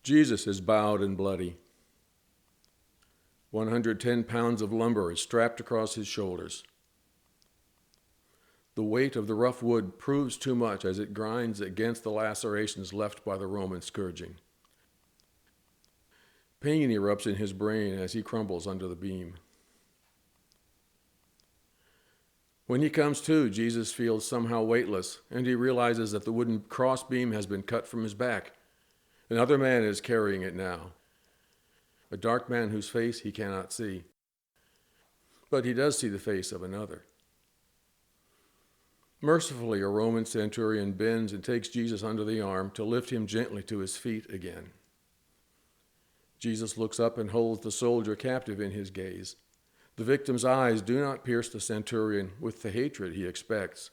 Jesus is bowed and bloody. 110 pounds of lumber is strapped across his shoulders. The weight of the rough wood proves too much as it grinds against the lacerations left by the Roman scourging. Pain erupts in his brain as he crumbles under the beam. When he comes to, Jesus feels somehow weightless, and he realizes that the wooden crossbeam has been cut from his back. Another man is carrying it now, a dark man whose face he cannot see. But he does see the face of another. Mercifully, a Roman centurion bends and takes Jesus under the arm to lift him gently to his feet again. Jesus looks up and holds the soldier captive in his gaze. The victim's eyes do not pierce the centurion with the hatred he expects.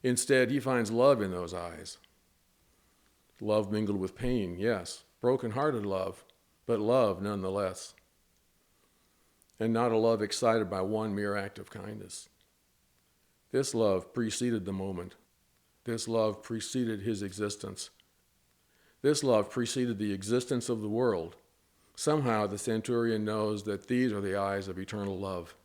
Instead, he finds love in those eyes. Love mingled with pain, yes, broken-hearted love, but love nonetheless. And not a love excited by one mere act of kindness. This love preceded the moment. This love preceded his existence. This love preceded the existence of the world. Somehow the centurion knows that these are the eyes of eternal love.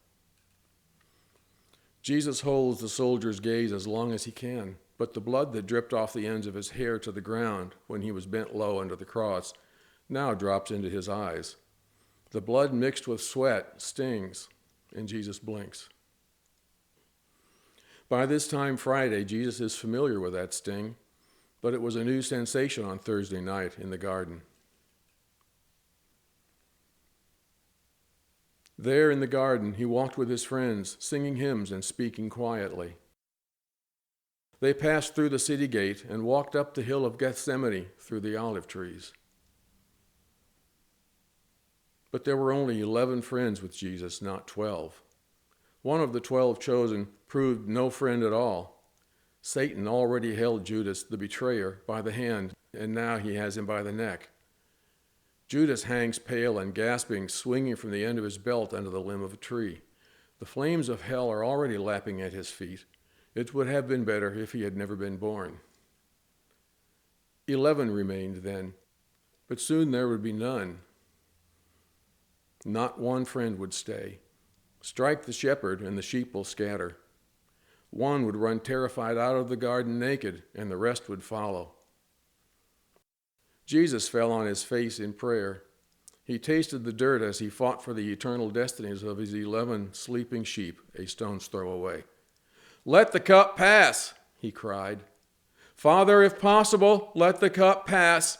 Jesus holds the soldier's gaze as long as he can, but the blood that dripped off the ends of his hair to the ground when he was bent low under the cross now drops into his eyes. The blood mixed with sweat stings, and Jesus blinks. By this time Friday, Jesus is familiar with that sting, but it was a new sensation on Thursday night in the garden. There in the garden, he walked with his friends, singing hymns and speaking quietly. They passed through the city gate and walked up the hill of Gethsemane through the olive trees. But there were only 11 friends with Jesus, not 12. One of the 12 chosen proved no friend at all. Satan already held Judas, the betrayer, by the hand, and now he has him by the neck. Judas hangs pale and gasping, swinging from the end of his belt under the limb of a tree. The flames of hell are already lapping at his feet. It would have been better if he had never been born. 11 remained then, but soon there would be none. Not one friend would stay. Strike the shepherd, and the sheep will scatter. One would run terrified out of the garden naked, and the rest would follow. Jesus fell on his face in prayer. He tasted the dirt as he fought for the eternal destinies of his 11 sleeping sheep a stone's throw away. "Let the cup pass," he cried. "Father, if possible, let the cup pass."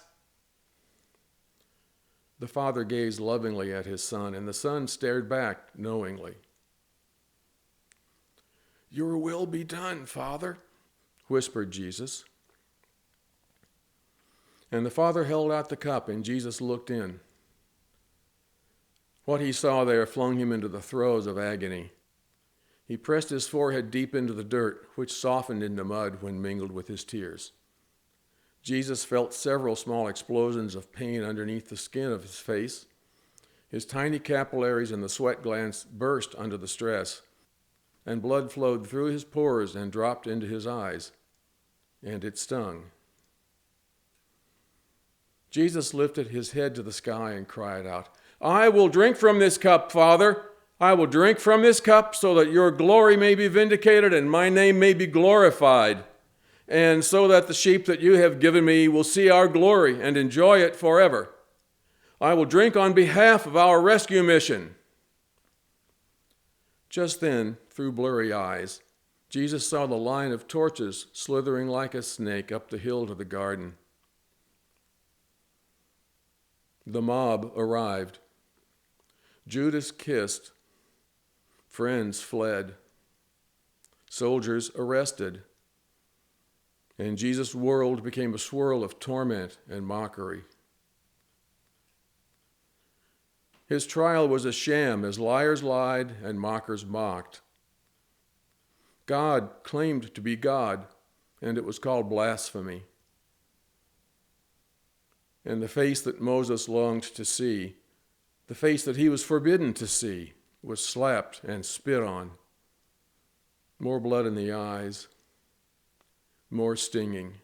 The Father gazed lovingly at his Son, and the Son stared back knowingly. "Your will be done, Father," whispered Jesus. And the Father held out the cup, and Jesus looked in. What he saw there flung him into the throes of agony. He pressed his forehead deep into the dirt, which softened into mud when mingled with his tears. Jesus felt several small explosions of pain underneath the skin of his face. His tiny capillaries and the sweat glands burst under the stress, and blood flowed through his pores and dropped into his eyes, and it stung. Jesus lifted his head to the sky and cried out, "I will drink from this cup, Father. I will drink from this cup so that your glory may be vindicated and my name may be glorified, and so that the sheep that you have given me will see our glory and enjoy it forever. I will drink on behalf of our rescue mission." Just then, through blurry eyes, Jesus saw the line of torches slithering like a snake up the hill to the garden. The mob arrived. Judas kissed. Friends fled. Soldiers arrested. And Jesus' world became a swirl of torment and mockery. His trial was a sham as liars lied and mockers mocked. God claimed to be God, and it was called blasphemy. And the face that Moses longed to see, the face that he was forbidden to see, was slapped and spit on. More blood in the eyes, more stinging.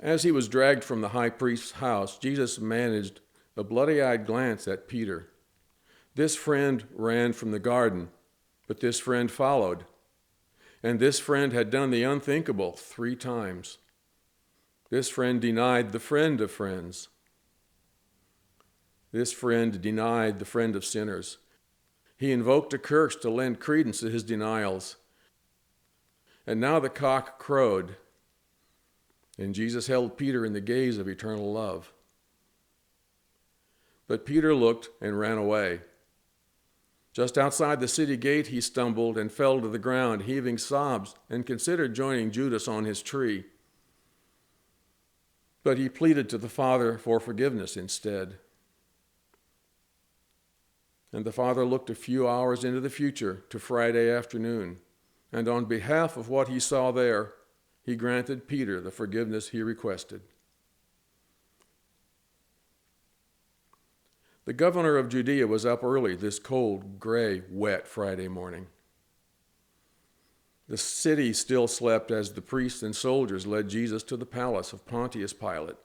As he was dragged from the high priest's house, Jesus managed a bloody-eyed glance at Peter. This friend ran from the garden, but this friend followed. And this friend had done the unthinkable 3 times. This friend denied the friend of friends. This friend denied the friend of sinners. He invoked a curse to lend credence to his denials. And now the cock crowed, and Jesus held Peter in the gaze of eternal love. But Peter looked and ran away. Just outside the city gate he stumbled and fell to the ground, heaving sobs, and considered joining Judas on his tree. But he pleaded to the Father for forgiveness instead. And the Father looked a few hours into the future to Friday afternoon, and on behalf of what he saw there, he granted Peter the forgiveness he requested. The governor of Judea was up early this cold, gray, wet Friday morning. The city still slept as the priests and soldiers led Jesus to the palace of Pontius Pilate.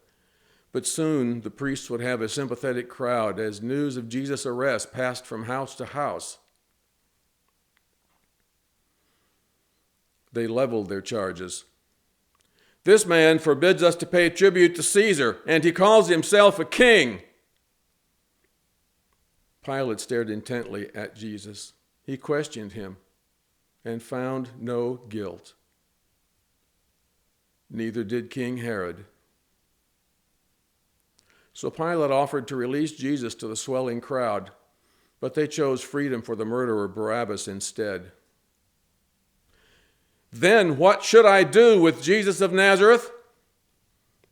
But soon the priests would have a sympathetic crowd as news of Jesus' arrest passed from house to house. They leveled their charges. "This man forbids us to pay tribute to Caesar, and he calls himself a king." Pilate stared intently at Jesus. He questioned him and found no guilt. Neither did King Herod. So Pilate offered to release Jesus to the swelling crowd, but they chose freedom for the murderer Barabbas instead. "Then what should I do with Jesus of Nazareth?"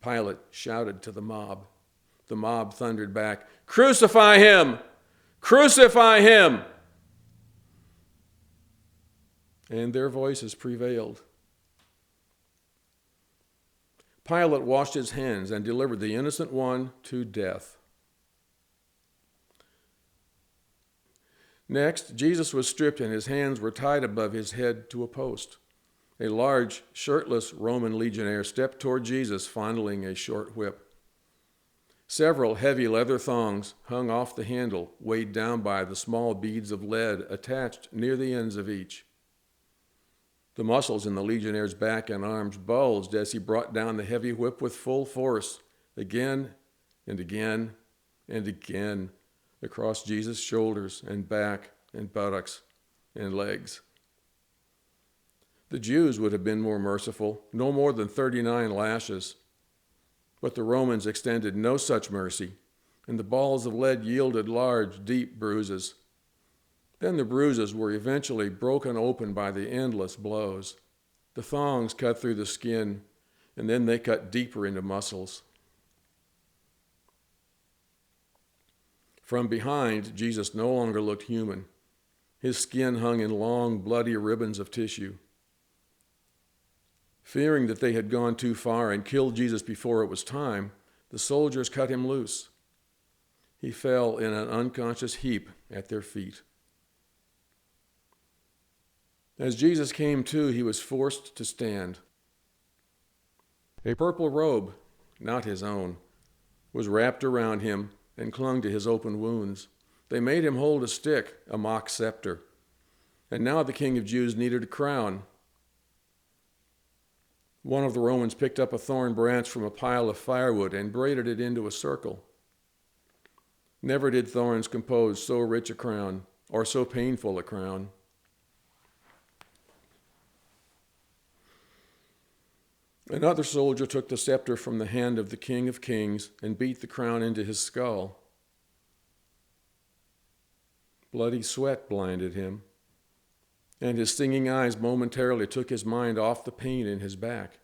Pilate shouted to the mob. The mob thundered back, "Crucify him! Crucify him!" And their voices prevailed. Pilate washed his hands and delivered the innocent one to death. Next, Jesus was stripped and his hands were tied above his head to a post. A large, shirtless Roman legionnaire stepped toward Jesus, fondling a short whip. Several heavy leather thongs hung off the handle, weighed down by the small beads of lead attached near the ends of each. The muscles in the legionnaire's back and arms bulged as he brought down the heavy whip with full force, again and again and again, across Jesus' shoulders and back and buttocks and legs. The Jews would have been more merciful, no more than 39 lashes. But the Romans extended no such mercy, and the balls of lead yielded large, deep bruises. Then the bruises were eventually broken open by the endless blows. The thongs cut through the skin, and then they cut deeper into muscles. From behind, Jesus no longer looked human. His skin hung in long, bloody ribbons of tissue. Fearing that they had gone too far and killed Jesus before it was time, the soldiers cut him loose. He fell in an unconscious heap at their feet. As Jesus came to, he was forced to stand. A purple robe, not his own, was wrapped around him and clung to his open wounds. They made him hold a stick, a mock scepter. And now the King of Jews needed a crown. One of the Romans picked up a thorn branch from a pile of firewood and braided it into a circle. Never did thorns compose so rich a crown, or so painful a crown. Another soldier took the scepter from the hand of the King of Kings and beat the crown into his skull. Bloody sweat blinded him, and his stinging eyes momentarily took his mind off the pain in his back.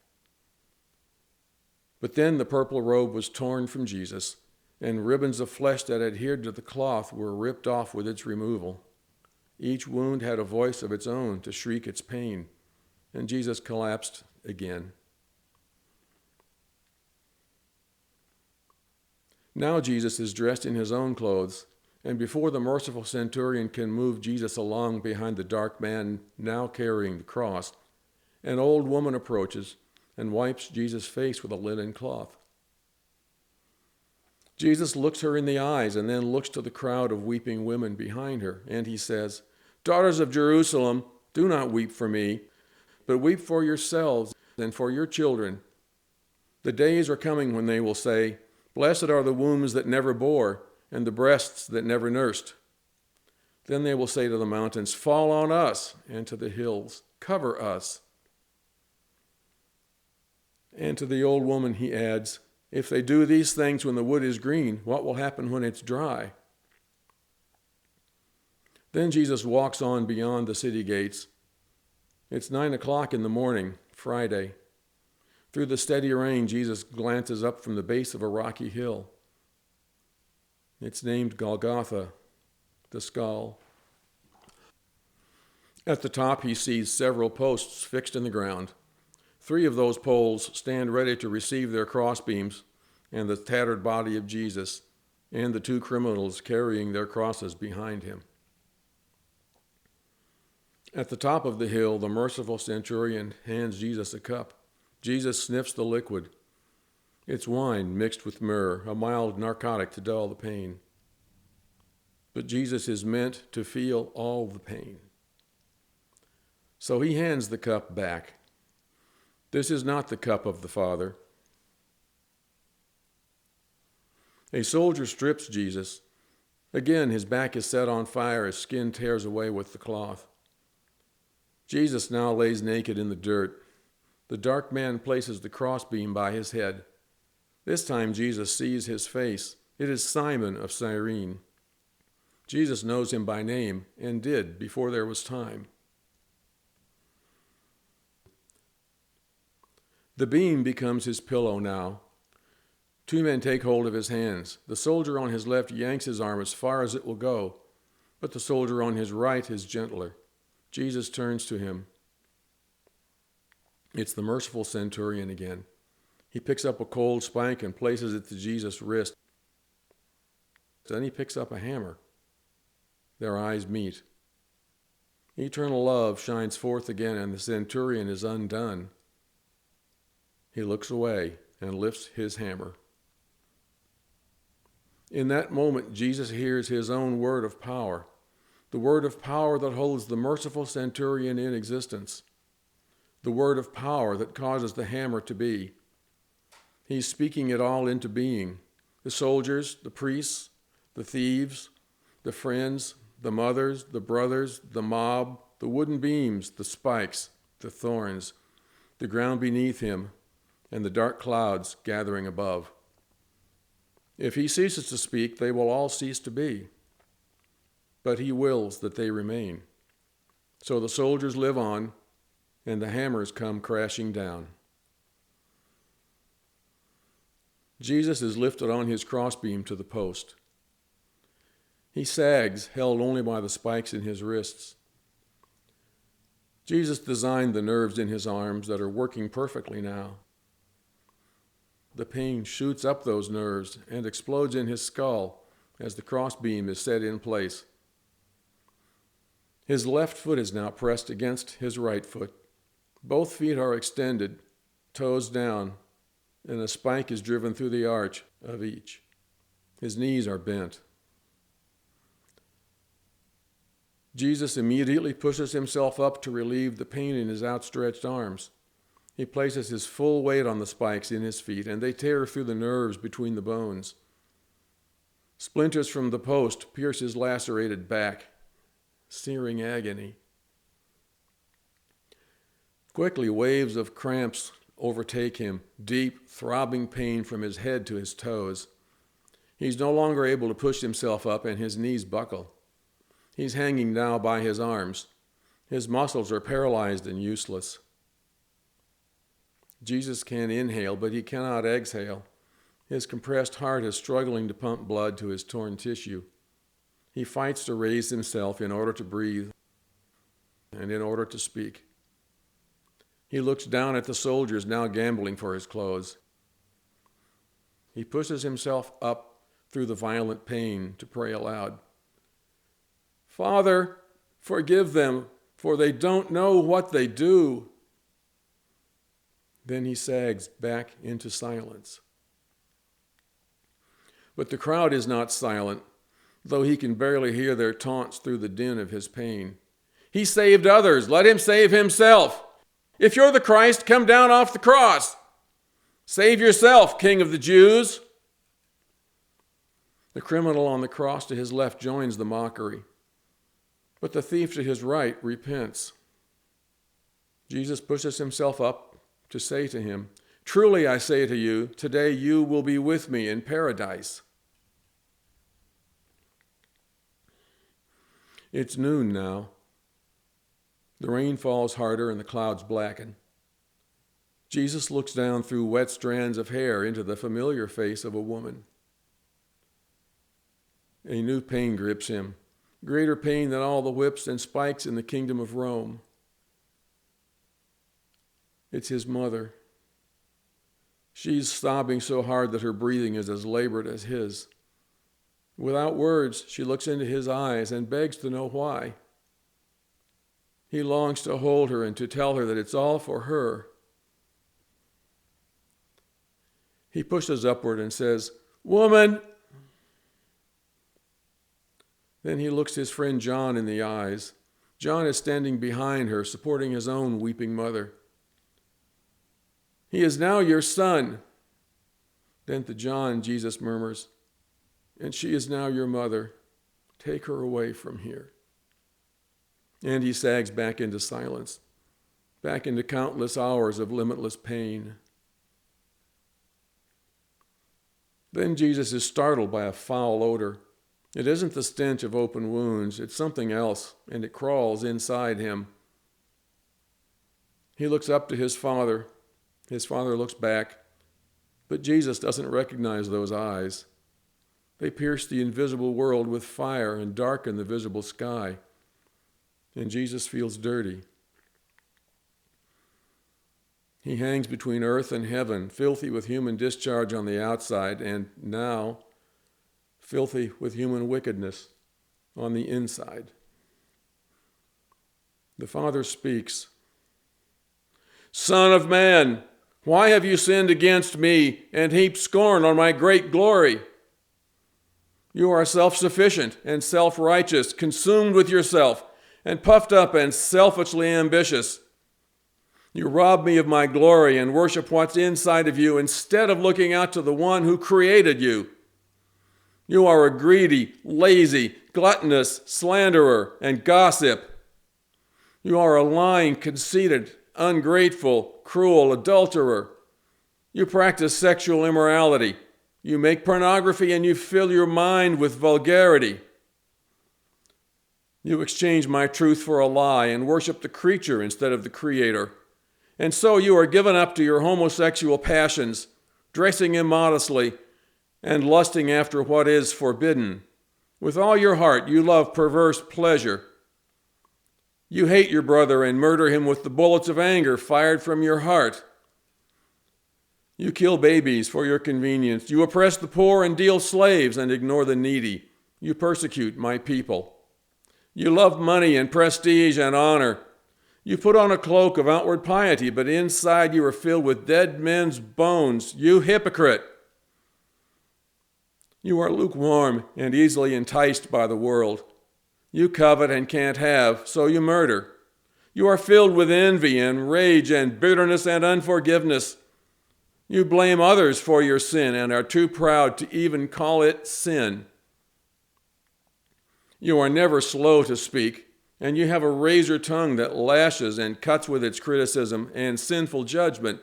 But then the purple robe was torn from Jesus, and ribbons of flesh that adhered to the cloth were ripped off with its removal. Each wound had a voice of its own to shriek its pain, and Jesus collapsed again. Now Jesus is dressed in his own clothes, and before the merciful centurion can move Jesus along behind the dark man now carrying the cross, an old woman approaches, and wipes Jesus' face with a linen cloth. Jesus looks her in the eyes and then looks to the crowd of weeping women behind her, and he says, "Daughters of Jerusalem, do not weep for me, but weep for yourselves and for your children. The days are coming when they will say, 'Blessed are the wombs that never bore, and the breasts that never nursed.' Then they will say to the mountains, 'Fall on us,' and to the hills, 'Cover us.'" And to the old woman he adds, "If they do these things when the wood is green, what will happen when it's dry?" Then Jesus walks on beyond the city gates. It's 9 o'clock in the morning, Friday. Through the steady rain, Jesus glances up from the base of a rocky hill. It's named Golgotha, the skull. At the top, he sees several posts fixed in the ground. 3 of those poles stand ready to receive their crossbeams and the tattered body of Jesus and the 2 criminals carrying their crosses behind him. At the top of the hill, the merciful centurion hands Jesus a cup. Jesus sniffs the liquid. It's wine mixed with myrrh, a mild narcotic to dull the pain. But Jesus is meant to feel all the pain. So he hands the cup back. This is not the cup of the Father. A soldier strips Jesus. Again, his back is set on fire, his skin tears away with the cloth. Jesus now lays naked in the dirt. The dark man places the crossbeam by his head. This time Jesus sees his face. It is Simon of Cyrene. Jesus knows him by name, and did before there was time. The beam becomes his pillow now. 2 men take hold of his hands. The soldier on his left yanks his arm as far as it will go, but the soldier on his right is gentler. Jesus turns to him. It's the merciful centurion again. He picks up a cold spike and places it to Jesus' wrist. Then he picks up a hammer. Their eyes meet. Eternal love shines forth again, and the centurion is undone. He looks away and lifts his hammer. In that moment, Jesus hears his own word of power, the word of power that holds the merciful centurion in existence, the word of power that causes the hammer to be. He's speaking it all into being. The soldiers, the priests, the thieves, the friends, the mothers, the brothers, the mob, the wooden beams, the spikes, the thorns, the ground beneath him, and the dark clouds gathering above. If he ceases to speak, they will all cease to be. But he wills that they remain. So the soldiers live on, and the hammers come crashing down. Jesus is lifted on his crossbeam to the post. He sags, held only by the spikes in his wrists. Jesus designed the nerves in his arms that are working perfectly now. The pain shoots up those nerves and explodes in his skull as the crossbeam is set in place. His left foot is now pressed against his right foot. Both feet are extended, toes down, and a spike is driven through the arch of each. His knees are bent. Jesus immediately pushes himself up to relieve the pain in his outstretched arms. He places his full weight on the spikes in his feet, and they tear through the nerves between the bones. Splinters from the post pierce his lacerated back. Searing agony. Quickly, waves of cramps overtake him, deep, throbbing pain from his head to his toes. He's no longer able to push himself up, and his knees buckle. He's hanging now by his arms. His muscles are paralyzed and useless. Jesus can inhale, but he cannot exhale. His compressed heart is struggling to pump blood to his torn tissue. He fights to raise himself in order to breathe and in order to speak. He looks down at the soldiers now gambling for his clothes. He pushes himself up through the violent pain to pray aloud. "Father, forgive them, for they don't know what they do." Then he sags back into silence. But the crowd is not silent, though he can barely hear their taunts through the din of his pain. He saved others. Let him save himself. If you're the Christ, come down off the cross. Save yourself, King of the Jews. The criminal on the cross to his left joins the mockery, but the thief to his right repents. Jesus pushes himself up to say to him, "Truly I say to you, today you will be with me in paradise." It's noon now. The rain falls harder and the clouds blacken. Jesus looks down through wet strands of hair into the familiar face of a woman. A new pain grips him, greater pain than all the whips and spikes in the kingdom of Rome. It's his mother. She's sobbing so hard that her breathing is as labored as his. Without words, she looks into his eyes and begs to know why. He longs to hold her and to tell her that it's all for her. He pushes upward and says, "Woman!" Then he looks his friend John in the eyes. John is standing behind her, supporting his own weeping mother. "He is now your son." Then to John, Jesus murmurs, "And she is now your mother. Take her away from here." And he sags back into silence, back into countless hours of limitless pain. Then Jesus is startled by a foul odor. It isn't the stench of open wounds, it's something else, and it crawls inside him. He looks up to his Father. His Father looks back, but Jesus doesn't recognize those eyes. They pierce the invisible world with fire and darken the visible sky, and Jesus feels dirty. He hangs between earth and heaven, filthy with human discharge on the outside, and now filthy with human wickedness on the inside. The Father speaks, "Son of man, why have you sinned against me and heaped scorn on my great glory? You are self-sufficient and self-righteous, consumed with yourself, and puffed up and selfishly ambitious. You rob me of my glory and worship what's inside of you instead of looking out to the one who created you. You are a greedy, lazy, gluttonous slanderer and gossip. You are a lying, conceited, ungrateful, cruel adulterer. You practice sexual immorality. You make pornography and you fill your mind with vulgarity. You exchange my truth for a lie and worship the creature instead of the Creator. And so you are given up to your homosexual passions, dressing immodestly, and lusting after what is forbidden. With all your heart you love perverse pleasure. You hate your brother and murder him with the bullets of anger fired from your heart. You kill babies for your convenience. You oppress the poor and deal slaves and ignore the needy. You persecute my people. You love money and prestige and honor. You put on a cloak of outward piety, but inside you are filled with dead men's bones. You hypocrite! You are lukewarm and easily enticed by the world. You covet and can't have, so you murder. You are filled with envy and rage and bitterness and unforgiveness. You blame others for your sin and are too proud to even call it sin. You are never slow to speak, and you have a razor tongue that lashes and cuts with its criticism and sinful judgment.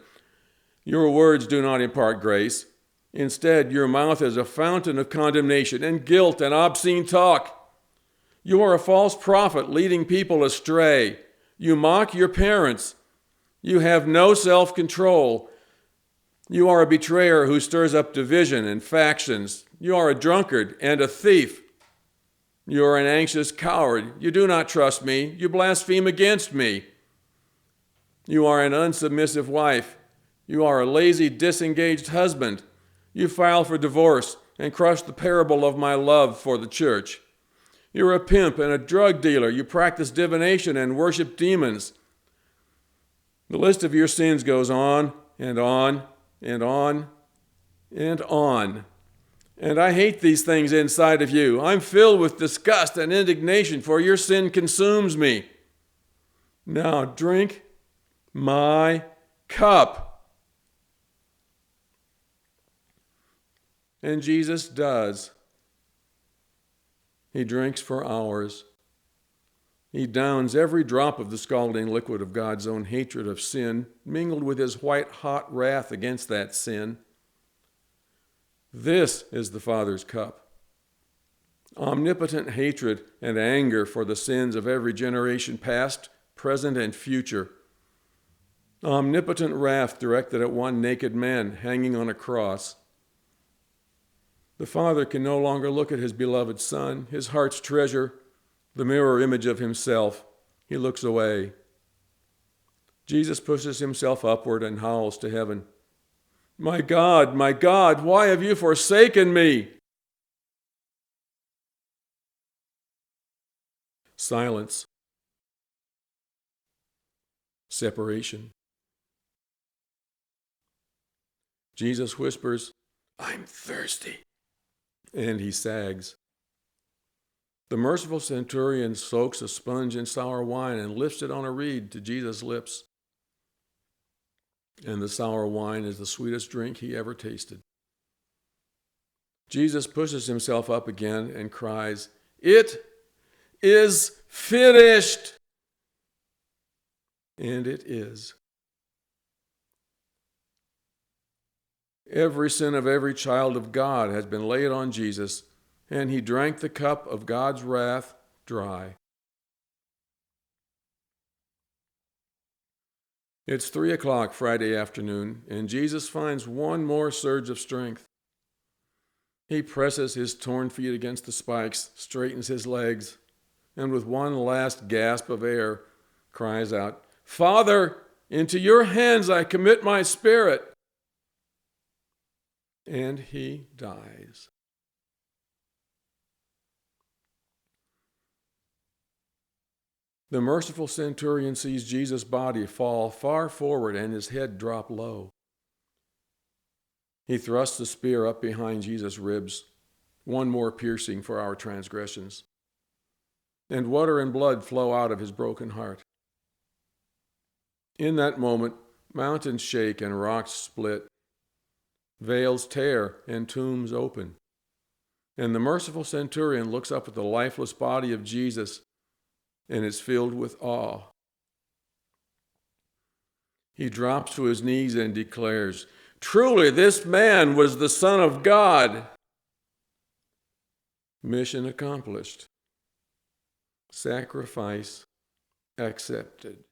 Your words do not impart grace. Instead, your mouth is a fountain of condemnation and guilt and obscene talk. You are a false prophet leading people astray. You mock your parents. You have no self-control. You are a betrayer who stirs up division and factions. You are a drunkard and a thief. You are an anxious coward. You do not trust me. You blaspheme against me. You are an unsubmissive wife. You are a lazy, disengaged husband. You file for divorce and crush the parable of my love for the church. You're a pimp and a drug dealer. You practice divination and worship demons. The list of your sins goes on, and on and on and on. And I hate these things inside of you. I'm filled with disgust and indignation, for your sin consumes me. Now drink my cup. And Jesus does. He drinks for hours. He downs every drop of the scalding liquid of God's own hatred of sin, mingled with his white-hot wrath against that sin. This is the Father's cup. Omnipotent hatred and anger for the sins of every generation past, present, and future. Omnipotent wrath directed at one naked man hanging on a cross. The Father can no longer look at his beloved Son, his heart's treasure, the mirror image of himself. He looks away. Jesus pushes himself upward and howls to heaven, my God, why have you forsaken me?" Silence. Separation. Jesus whispers, "I'm thirsty," and he sags. The merciful centurion soaks a sponge in sour wine and lifts it on a reed to Jesus' lips. And the sour wine is the sweetest drink he ever tasted. Jesus pushes himself up again and cries, "It is finished!" And it is. Every sin of every child of God has been laid on Jesus, and he drank the cup of God's wrath dry. It's 3:00 Friday afternoon, and Jesus finds one more surge of strength. He presses his torn feet against the spikes, straightens his legs, and with one last gasp of air, cries out, "Father, into your hands I commit my spirit." And he dies. The merciful centurion sees Jesus' body fall far forward and his head drop low. He thrusts the spear up behind Jesus' ribs, one more piercing for our transgressions. And water and blood flow out of his broken heart. In that moment, mountains shake and rocks split. Veils tear and tombs open. And the merciful centurion looks up at the lifeless body of Jesus and is filled with awe. He drops to his knees and declares, "Truly, this man was the Son of God." Mission accomplished. Sacrifice accepted.